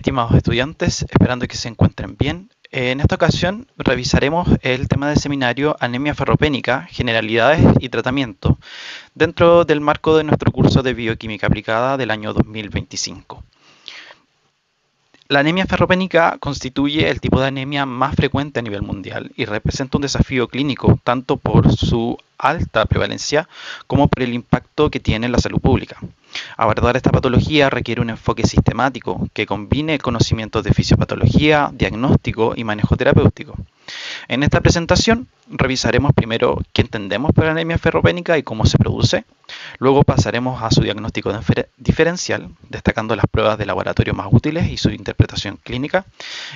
estimados estudiantes, esperando que se encuentren bien. En esta ocasión revisaremos el tema del seminario Anemia ferropénica, generalidades y tratamiento, dentro del marco de nuestro curso de bioquímica aplicada del año 2025. La anemia ferropénica constituye el tipo de anemia más frecuente a nivel mundial y representa un desafío clínico tanto por su alta prevalencia como por el impacto que tiene en la salud pública. Abordar esta patología requiere un enfoque sistemático que combine conocimientos de fisiopatología, diagnóstico y manejo terapéutico. En esta presentación revisaremos primero qué entendemos por anemia ferropénica y cómo se produce. Luego pasaremos a su diagnóstico diferencial, destacando las pruebas de laboratorio más útiles y su interpretación clínica.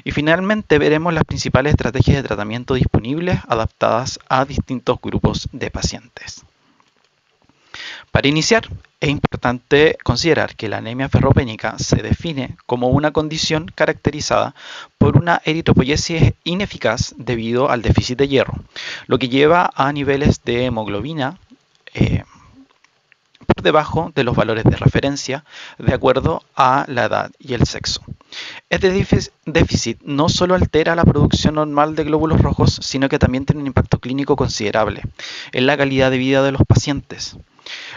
Y finalmente veremos las principales estrategias de tratamiento disponibles adaptadas a distintos grupos de pacientes. Para iniciar, es importante considerar que la anemia ferropénica se define como una condición caracterizada por una eritropoyesis ineficaz debido al déficit de hierro, lo que lleva a niveles de hemoglobina por debajo de los valores de referencia de acuerdo a la edad y el sexo. Este déficit no solo altera la producción normal de glóbulos rojos, sino que también tiene un impacto clínico considerable en la calidad de vida de los pacientes.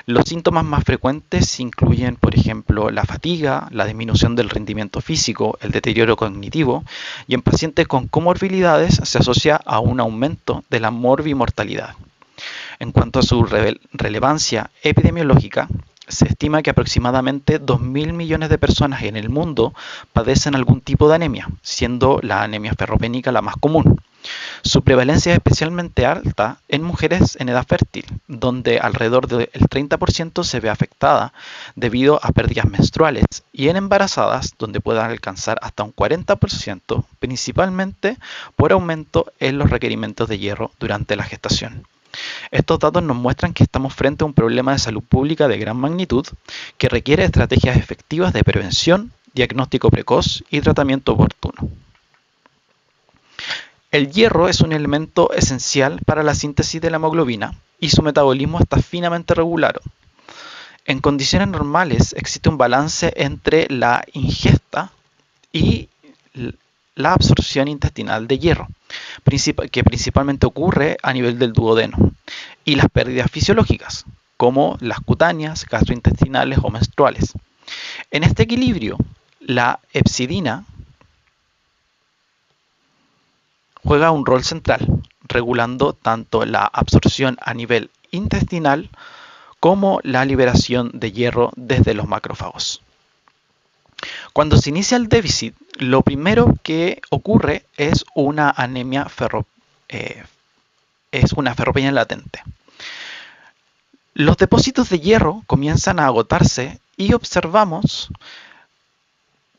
Los síntomas más frecuentes incluyen, por ejemplo, la fatiga, la disminución del rendimiento físico, el deterioro cognitivo, y en pacientes con comorbilidades se asocia a un aumento de la morbimortalidad. En cuanto a su relevancia epidemiológica, se estima que aproximadamente 2.000 millones de personas en el mundo padecen algún tipo de anemia, siendo la anemia ferropénica la más común. Su prevalencia es especialmente alta en mujeres en edad fértil, donde alrededor del 30% se ve afectada debido a pérdidas menstruales, y en embarazadas, donde puede alcanzar hasta un 40%, principalmente por aumento en los requerimientos de hierro durante la gestación. Estos datos nos muestran que estamos frente a un problema de salud pública de gran magnitud que requiere estrategias efectivas de prevención, diagnóstico precoz y tratamiento oportuno. El hierro es un elemento esencial para la síntesis de la hemoglobina y su metabolismo está finamente regulado. En condiciones normales existe un balance entre la ingesta y la absorción intestinal de hierro, que principalmente ocurre a nivel del duodeno, y las pérdidas fisiológicas, como las cutáneas, gastrointestinales o menstruales. En este equilibrio, la hepcidina juega un rol central, regulando tanto la absorción a nivel intestinal como la liberación de hierro desde los macrófagos. Cuando se inicia el déficit, lo primero que ocurre es una anemia ferropenia latente. Los depósitos de hierro comienzan a agotarse y observamos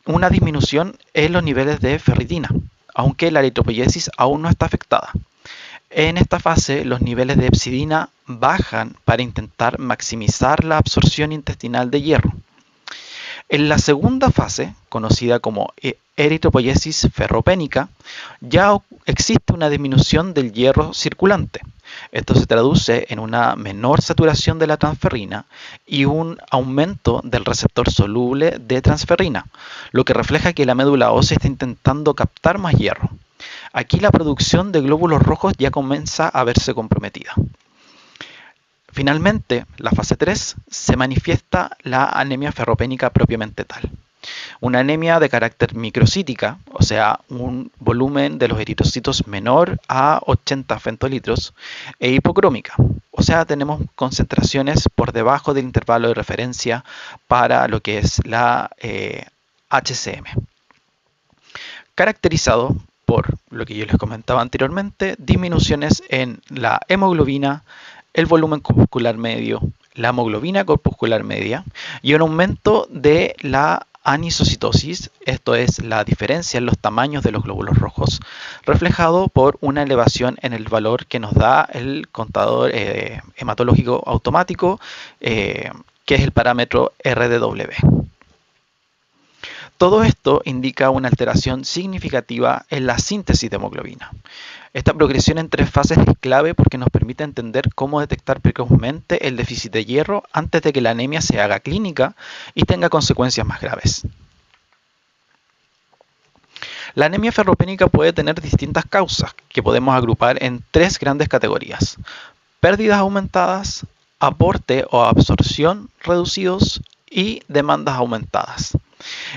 una disminución en los niveles de ferritina, aunque la eritropoyesis aún no está afectada. En esta fase, los niveles de hepcidina bajan para intentar maximizar la absorción intestinal de hierro. En la segunda fase, conocida como eritropoyesis ferropénica, ya existe una disminución del hierro circulante. Esto se traduce en una menor saturación de la transferrina y un aumento del receptor soluble de transferrina, lo que refleja que la médula ósea está intentando captar más hierro. Aquí la producción de glóbulos rojos ya comienza a verse comprometida. Finalmente, la fase 3, se manifiesta la anemia ferropénica propiamente tal. Una anemia de carácter microcítica, o sea, un volumen de los eritrocitos menor a 80 femtolitros, e hipocrómica, o sea, tenemos concentraciones por debajo del intervalo de referencia para lo que es la HCM. Caracterizado por lo que yo les comentaba anteriormente, disminuciones en la hemoglobina, el volumen corpuscular medio, la hemoglobina corpuscular media y un aumento de la anisocitosis, esto es la diferencia en los tamaños de los glóbulos rojos, reflejado por una elevación en el valor que nos da el contador hematológico automático, que es el parámetro RDW. Todo esto indica una alteración significativa en la síntesis de hemoglobina. Esta progresión en 3 fases es clave porque nos permite entender cómo detectar precozmente el déficit de hierro antes de que la anemia se haga clínica y tenga consecuencias más graves. La anemia ferropénica puede tener distintas causas que podemos agrupar en tres grandes categorías: pérdidas aumentadas, aporte o absorción reducidos y demandas aumentadas.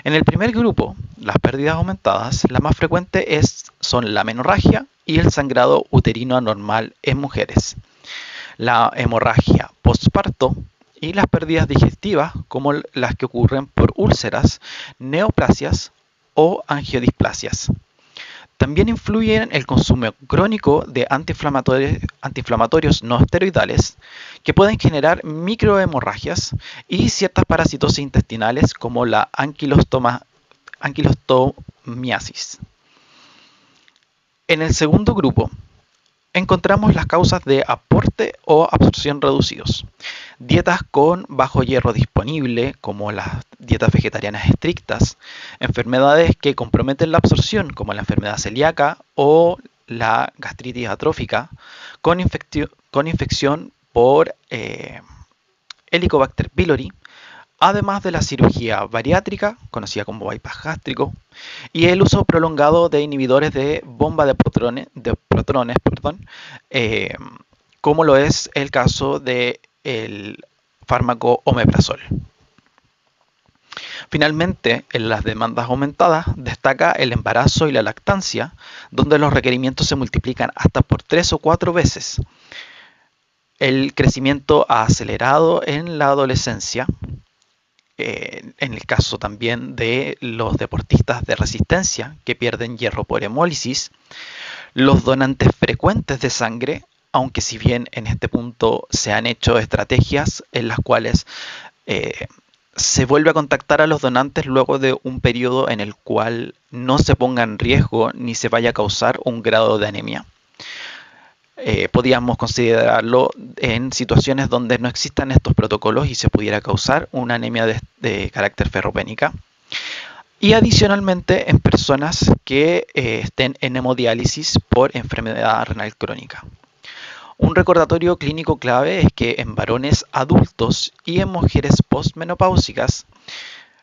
En el primer grupo, las pérdidas aumentadas, la más frecuente son la menorragia y el sangrado uterino anormal en mujeres, la hemorragia postparto y las pérdidas digestivas como las que ocurren por úlceras, neoplasias o angiodisplasias. También influyen el consumo crónico de antiinflamatorios no esteroidales que pueden generar microhemorragias y ciertas parasitosis intestinales como la anquilostomiasis. En el segundo grupo encontramos las causas de aporte o absorción reducidos. Dietas con bajo hierro disponible, como las dietas vegetarianas estrictas, enfermedades que comprometen la absorción, como la enfermedad celíaca o la gastritis atrófica, con infección por Helicobacter pylori, además de la cirugía bariátrica, conocida como bypass gástrico, y el uso prolongado de inhibidores de bomba de protones, eh, como lo es el caso del fármaco omeprazol. Finalmente, en las demandas aumentadas destaca el embarazo y la lactancia, donde los requerimientos se multiplican hasta por 3 o 4 veces. El crecimiento acelerado en la adolescencia, en el caso también de los deportistas de resistencia que pierden hierro por hemólisis, los donantes frecuentes de sangre, aunque si bien en este punto se han hecho estrategias en las cuales se vuelve a contactar a los donantes luego de un periodo en el cual no se ponga en riesgo ni se vaya a causar un grado de anemia. Podríamos considerarlo en situaciones donde no existan estos protocolos y se pudiera causar una anemia de carácter ferropénica. Y adicionalmente en personas que estén en hemodiálisis por enfermedad renal crónica. Un recordatorio clínico clave es que en varones adultos y en mujeres postmenopáusicas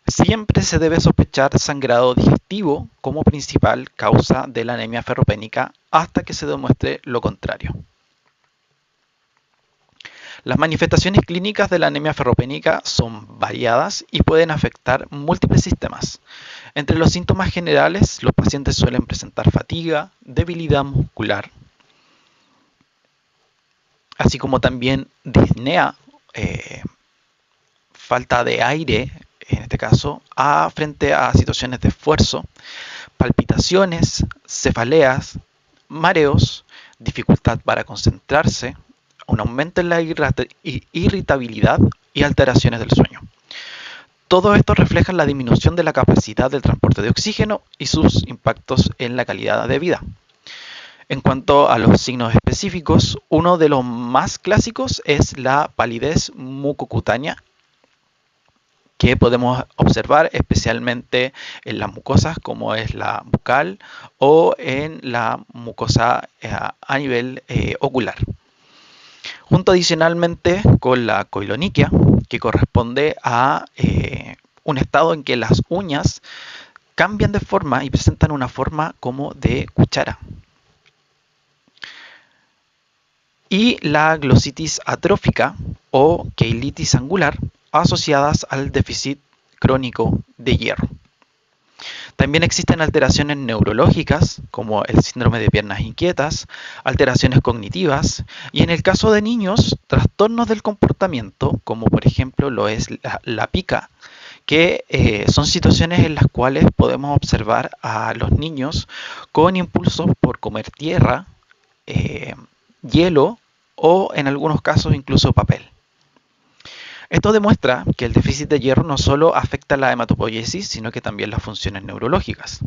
siempre se debe sospechar sangrado digestivo como principal causa de la anemia ferropénica hasta que se demuestre lo contrario. Las manifestaciones clínicas de la anemia ferropénica son variadas y pueden afectar múltiples sistemas. Entre los síntomas generales, los pacientes suelen presentar fatiga, debilidad muscular, así como también disnea, falta de aire, en este caso, frente a situaciones de esfuerzo, palpitaciones, cefaleas, mareos, dificultad para concentrarse, un aumento en la irritabilidad y alteraciones del sueño. Todo esto refleja la disminución de la capacidad del transporte de oxígeno y sus impactos en la calidad de vida. En cuanto a los signos específicos, uno de los más clásicos es la palidez mucocutánea, que podemos observar especialmente en las mucosas como es la bucal o en la mucosa a nivel ocular. Junto adicionalmente con la coiloniquia, que corresponde a un estado en que las uñas cambian de forma y presentan una forma como de cuchara. Y la glositis atrófica o queilitis angular, asociadas al déficit crónico de hierro. También existen alteraciones neurológicas, como el síndrome de piernas inquietas, alteraciones cognitivas, y en el caso de niños, trastornos del comportamiento, como por ejemplo lo es la pica, que son situaciones en las cuales podemos observar a los niños con impulsos por comer tierra, hielo o en algunos casos incluso papel. Esto demuestra que el déficit de hierro no solo afecta la hematopoiesis, sino que también las funciones neurológicas.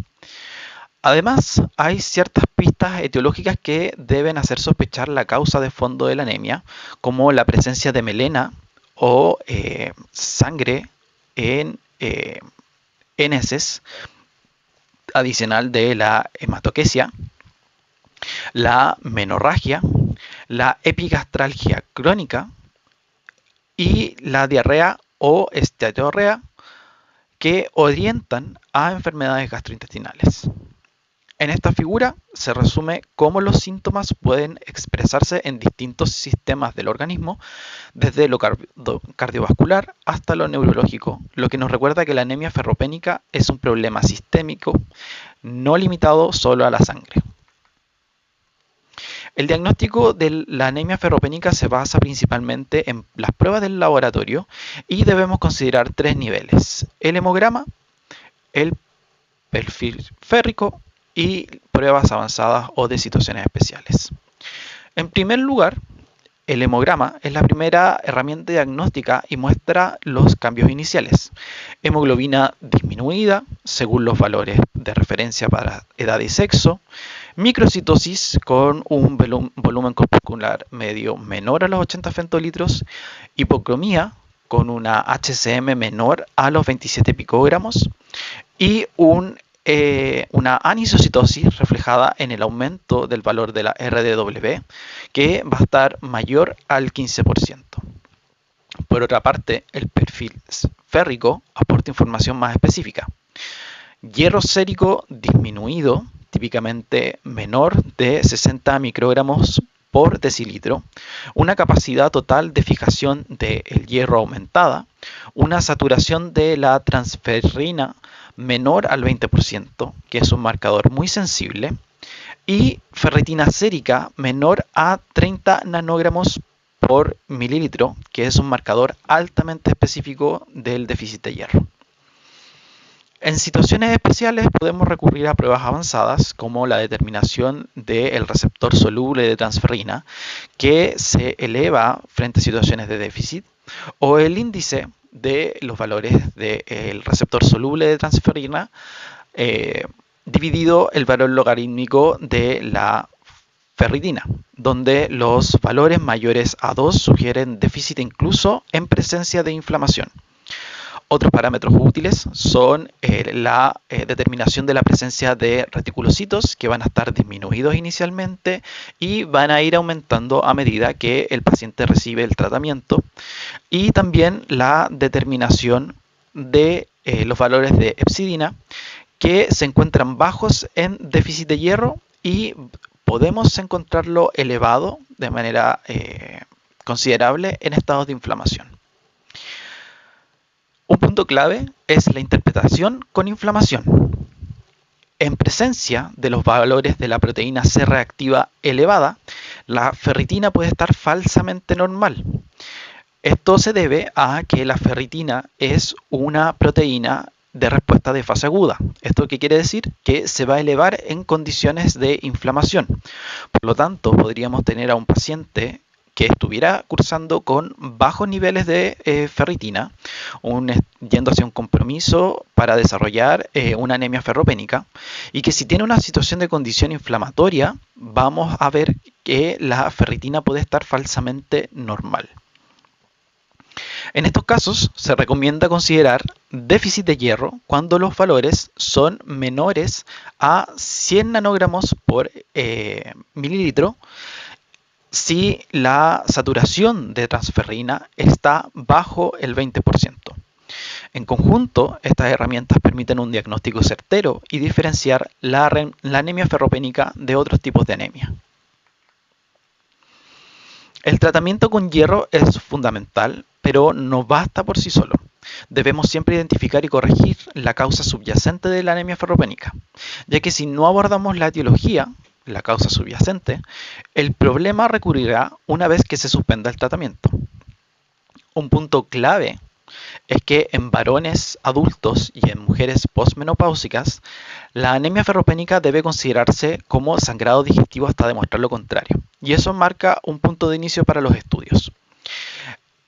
Además, hay ciertas pistas etiológicas que deben hacer sospechar la causa de fondo de la anemia, como la presencia de melena o sangre en heces, adicional de la hematoquesia, la menorragia, la epigastralgia crónica y la diarrea o esteatorrea, que orientan a enfermedades gastrointestinales. En esta figura se resume cómo los síntomas pueden expresarse en distintos sistemas del organismo, desde lo cardiovascular hasta lo neurológico, lo que nos recuerda que la anemia ferropénica es un problema sistémico, no limitado solo a la sangre. El diagnóstico de la anemia ferropénica se basa principalmente en las pruebas del laboratorio y debemos considerar tres niveles: el hemograma, el perfil férrico y pruebas avanzadas o de situaciones especiales. En primer lugar, el hemograma es la primera herramienta diagnóstica y muestra los cambios iniciales. Hemoglobina disminuida según los valores de referencia para edad y sexo, microcitosis con un volumen corpuscular medio menor a los 80 femtolitros, hipocromía con una HCM menor a los 27 picogramos y una anisocitosis reflejada en el aumento del valor de la RDW, que va a estar mayor al 15%. Por otra parte, el perfil férrico aporta información más específica. Hierro sérico disminuido, típicamente menor de 60 microgramos por decilitro, una capacidad total de fijación del hierro aumentada, una saturación de la transferrina menor al 20%, que es un marcador muy sensible, y ferritina sérica menor a 30 nanogramos por mililitro, que es un marcador altamente específico del déficit de hierro. En situaciones especiales podemos recurrir a pruebas avanzadas como la determinación del receptor soluble de transferrina, que se eleva frente a situaciones de déficit, o el índice de los valores del receptor soluble de transferrina dividido el valor logarítmico de la ferritina, donde los valores mayores a 2 sugieren déficit incluso en presencia de inflamación. Otros parámetros útiles son la determinación de la presencia de reticulocitos, que van a estar disminuidos inicialmente y van a ir aumentando a medida que el paciente recibe el tratamiento, y también la determinación de los valores de hepcidina, que se encuentran bajos en déficit de hierro y podemos encontrarlo elevado de manera considerable en estados de inflamación. Un punto clave es la interpretación con inflamación. En presencia de los valores de la proteína C reactiva elevada, la ferritina puede estar falsamente normal. Esto se debe a que la ferritina es una proteína de respuesta de fase aguda. ¿Esto qué quiere decir? Que se va a elevar en condiciones de inflamación. Por lo tanto, podríamos tener a un paciente que estuviera cursando con bajos niveles de ferritina, yendo hacia un compromiso para desarrollar una anemia ferropénica, y que si tiene una situación de condición inflamatoria, vamos a ver que la ferritina puede estar falsamente normal. En estos casos se recomienda considerar déficit de hierro cuando los valores son menores a 100 nanogramos por mililitro, si la saturación de transferrina está bajo el 20%. En conjunto, estas herramientas permiten un diagnóstico certero y diferenciar la anemia ferropénica de otros tipos de anemia. El tratamiento con hierro es fundamental, pero no basta por sí solo. Debemos siempre identificar y corregir la causa subyacente de la anemia ferropénica, ya que si no abordamos la etiología, la causa subyacente, el problema recurrirá una vez que se suspenda el tratamiento. Un punto clave es que en varones adultos y en mujeres posmenopáusicas, la anemia ferropénica debe considerarse como sangrado digestivo hasta demostrar lo contrario, y eso marca un punto de inicio para los estudios.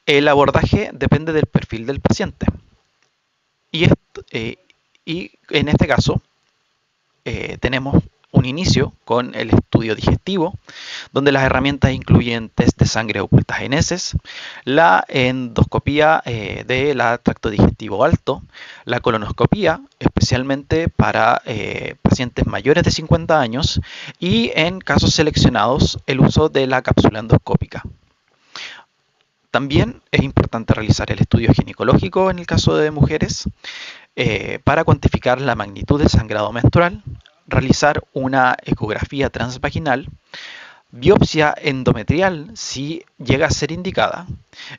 El abordaje depende del perfil del paciente, y en este caso tenemos un inicio con el estudio digestivo, donde las herramientas incluyen test de sangre ocultas en heces, la endoscopía del tracto digestivo alto, la colonoscopía, especialmente para pacientes mayores de 50 años, y en casos seleccionados el uso de la cápsula endoscópica. También es importante realizar el estudio ginecológico en el caso de mujeres para cuantificar la magnitud del sangrado menstrual, realizar una ecografía transvaginal, biopsia endometrial si llega a ser indicada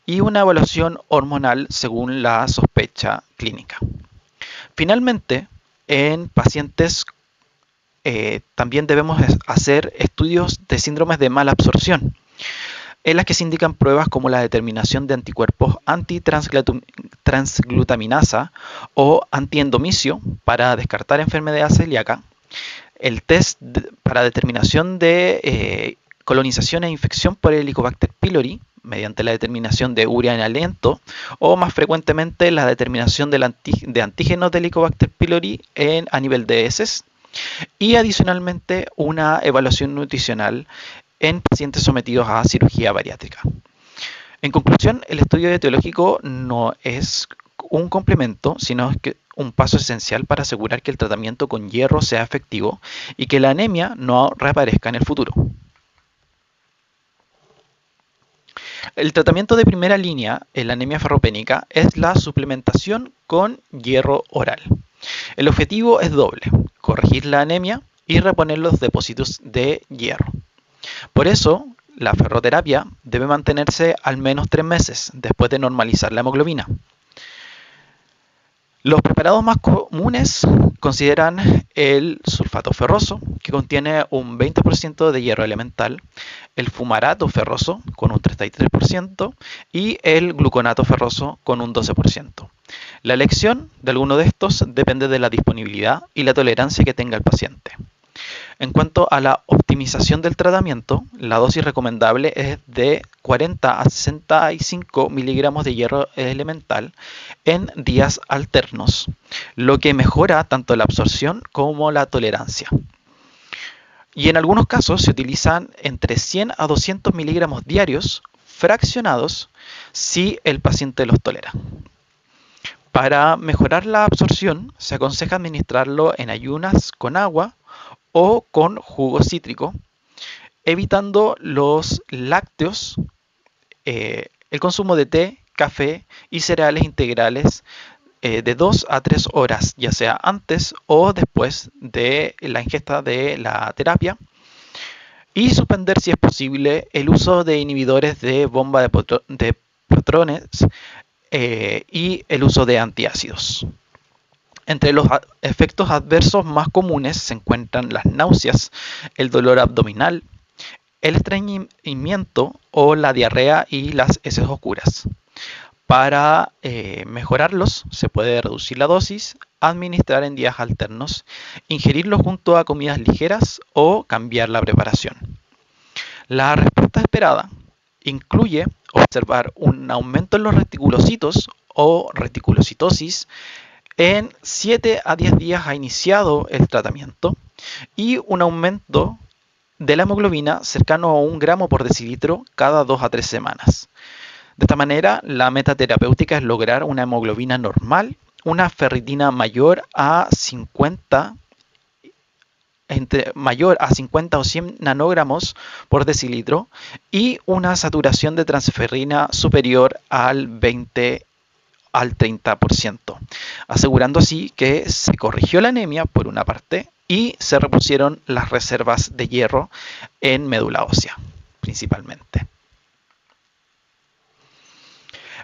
y una evaluación hormonal según la sospecha clínica. Finalmente, en pacientes también debemos hacer estudios de síndromes de mala absorción, en las que se indican pruebas como la determinación de anticuerpos antitransglutaminasa o antiendomicio para descartar enfermedad celíaca, el test para determinación de colonización e infección por el Helicobacter pylori mediante la determinación de urea en aliento o más frecuentemente la determinación de antígenos del Helicobacter pylori a nivel de heces, y adicionalmente una evaluación nutricional en pacientes sometidos a cirugía bariátrica. En conclusión, el estudio etiológico no es un complemento, sino que un paso esencial para asegurar que el tratamiento con hierro sea efectivo y que la anemia no reaparezca en el futuro. El tratamiento de primera línea en la anemia ferropénica es la suplementación con hierro oral. El objetivo es doble: corregir la anemia y reponer los depósitos de hierro. Por eso, la ferroterapia debe mantenerse al menos 3 meses después de normalizar la hemoglobina. Los preparados más comunes consideran el sulfato ferroso, que contiene un 20% de hierro elemental, el fumarato ferroso, con un 33%, y el gluconato ferroso, con un 12%. La elección de alguno de estos depende de la disponibilidad y la tolerancia que tenga el paciente. En cuanto a la optimización del tratamiento, la dosis recomendable es de 40 a 65 miligramos de hierro elemental en días alternos, lo que mejora tanto la absorción como la tolerancia. Y en algunos casos se utilizan entre 100 a 200 miligramos diarios fraccionados si el paciente los tolera. Para mejorar la absorción, se aconseja administrarlo en ayunas con agua o con jugo cítrico, evitando los lácteos, el consumo de té, café y cereales integrales de 2 a 3 horas, ya sea antes o después de la ingesta de la terapia, y suspender, si es posible, el uso de inhibidores de bomba de protones y el uso de antiácidos. Entre los efectos adversos más comunes se encuentran las náuseas, el dolor abdominal, el estreñimiento o la diarrea y las heces oscuras. Para mejorarlos se puede reducir la dosis, administrar en días alternos, ingerirlo junto a comidas ligeras o cambiar la preparación. La respuesta esperada incluye observar un aumento en los reticulocitos o reticulocitosis en 7 a 10 días ha iniciado el tratamiento y un aumento de la hemoglobina cercano a 1 gramo por decilitro cada 2 a 3 semanas. De esta manera, la meta terapéutica es lograr una hemoglobina normal, una ferritina mayor a 50 o 100 nanogramos por decilitro y una saturación de transferrina superior al 20 al 30%, asegurando así que se corrigió la anemia por una parte y se repusieron las reservas de hierro en médula ósea, principalmente.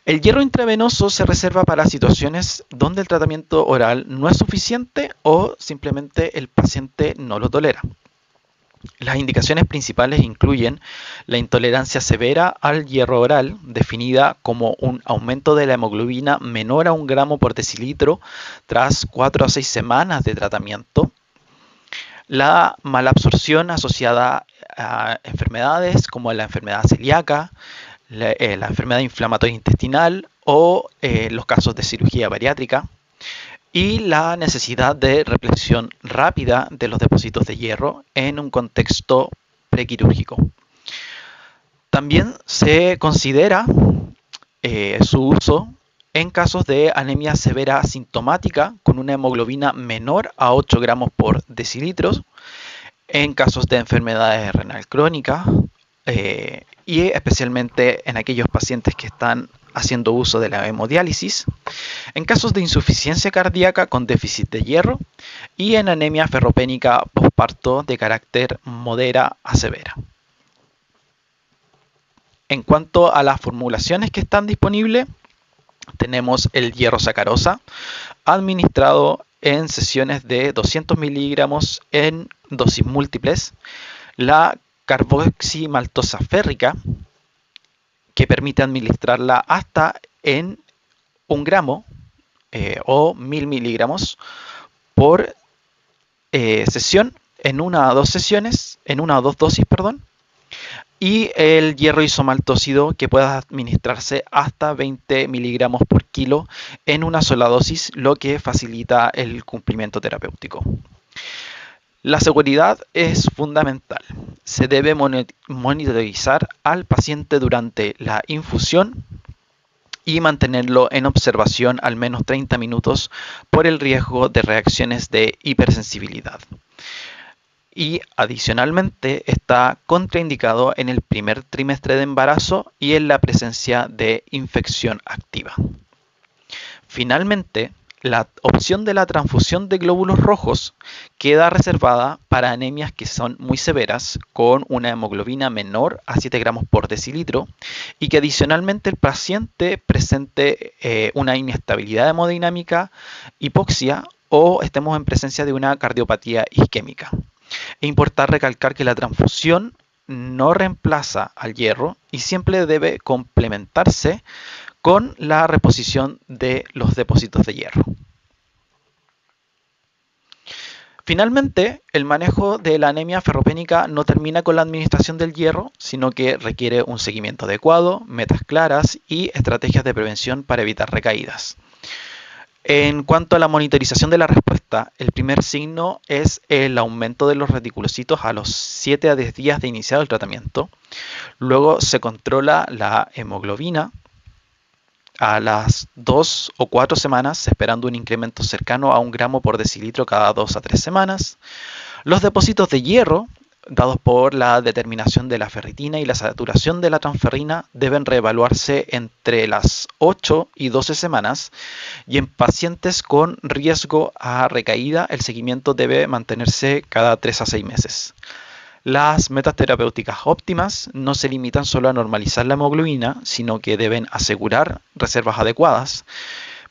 El hierro intravenoso se reserva para situaciones donde el tratamiento oral no es suficiente o simplemente el paciente no lo tolera. Las indicaciones principales incluyen la intolerancia severa al hierro oral, definida como un aumento de la hemoglobina menor a 1 gramo por decilitro tras 4 a 6 semanas de tratamiento, la malabsorción asociada a enfermedades como la enfermedad celíaca, la enfermedad inflamatoria intestinal o los casos de cirugía bariátrica, y la necesidad de repleción rápida de los depósitos de hierro en un contexto prequirúrgico. También se considera su uso en casos de anemia severa asintomática con una hemoglobina menor a 8 gramos por decilitro, en casos de enfermedades renal crónicas y especialmente en aquellos pacientes que están haciendo uso de la hemodiálisis, en casos de insuficiencia cardíaca con déficit de hierro y en anemia ferropénica posparto de carácter modera a severa. En cuanto a las formulaciones que están disponibles, tenemos el hierro sacarosa, administrado en sesiones de 200 miligramos en dosis múltiples, la carboximaltosa férrica, que permite administrarla hasta en 1 gramo o 1000 miligramos por sesión, en una o dos sesiones, en una o dos dosis, perdón, y el hierro isomaltósido, que puede administrarse hasta 20 miligramos por kilo en una sola dosis, lo que facilita el cumplimiento terapéutico. La seguridad es fundamental. Se debe monitorizar al paciente durante la infusión y mantenerlo en observación al menos 30 minutos por el riesgo de reacciones de hipersensibilidad. Y adicionalmente está contraindicado en el primer trimestre de embarazo y en la presencia de infección activa. Finalmente, la opción de la transfusión de glóbulos rojos queda reservada para anemias que son muy severas, con una hemoglobina menor a 7 gramos por decilitro y que adicionalmente el paciente presente una inestabilidad hemodinámica, hipoxia o estemos en presencia de una cardiopatía isquémica. Es importante recalcar que la transfusión no reemplaza al hierro y siempre debe complementarse con la reposición de los depósitos de hierro. Finalmente, el manejo de la anemia ferropénica no termina con la administración del hierro, sino que requiere un seguimiento adecuado, metas claras y estrategias de prevención para evitar recaídas. En cuanto a la monitorización de la respuesta, el primer signo es el aumento de los reticulocitos a los 7 a 10 días de iniciado el tratamiento. Luego se controla la hemoglobina a las 2 o 4 semanas, esperando un incremento cercano a 1 gramo por decilitro cada 2 a 3 semanas. Los depósitos de hierro, dados por la determinación de la ferritina y la saturación de la transferrina, deben reevaluarse entre las 8 y 12 semanas, y en pacientes con riesgo a recaída, el seguimiento debe mantenerse cada 3 a 6 meses. Las metas terapéuticas óptimas no se limitan solo a normalizar la hemoglobina, sino que deben asegurar reservas adecuadas.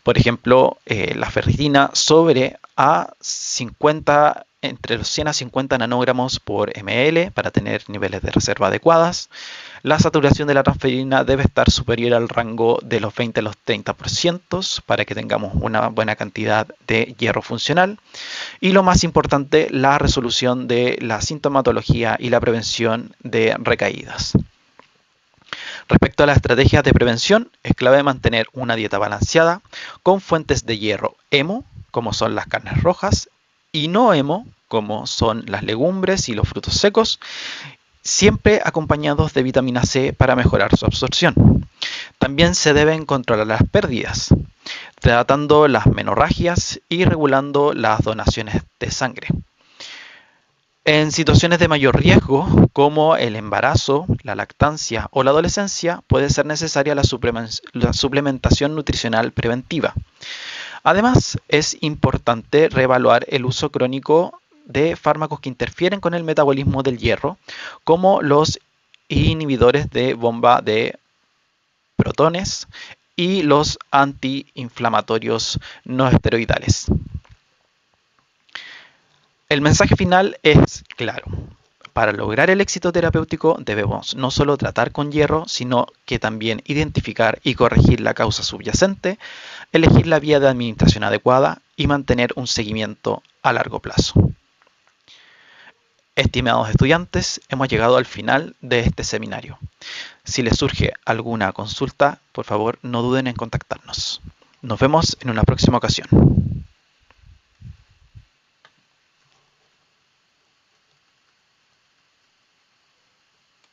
Por ejemplo, la ferritina sobre a 50, entre los 100 a 50 nanogramos por ml para tener niveles de reserva adecuadas. La saturación de la transferina debe estar superior al rango de los 20 a los 30% para que tengamos una buena cantidad de hierro funcional. Y lo más importante, la resolución de la sintomatología y la prevención de recaídas. Respecto a las estrategias de prevención, es clave mantener una dieta balanceada con fuentes de hierro hemo, como son las carnes rojas, y no hemo, como son las legumbres y los frutos secos, siempre acompañados de vitamina C para mejorar su absorción. También se deben controlar las pérdidas, tratando las menorragias y regulando las donaciones de sangre. En situaciones de mayor riesgo, como el embarazo, la lactancia o la adolescencia, puede ser necesaria la suplementación nutricional preventiva. Además, es importante reevaluar el uso crónico de fármacos que interfieren con el metabolismo del hierro, como los inhibidores de bomba de protones y los antiinflamatorios no esteroidales. El mensaje final es claro. Para lograr el éxito terapéutico debemos no solo tratar con hierro, sino que también identificar y corregir la causa subyacente, elegir la vía de administración adecuada y mantener un seguimiento a largo plazo. Estimados estudiantes, hemos llegado al final de este seminario. Si les surge alguna consulta, por favor no duden en contactarnos. Nos vemos en una próxima ocasión.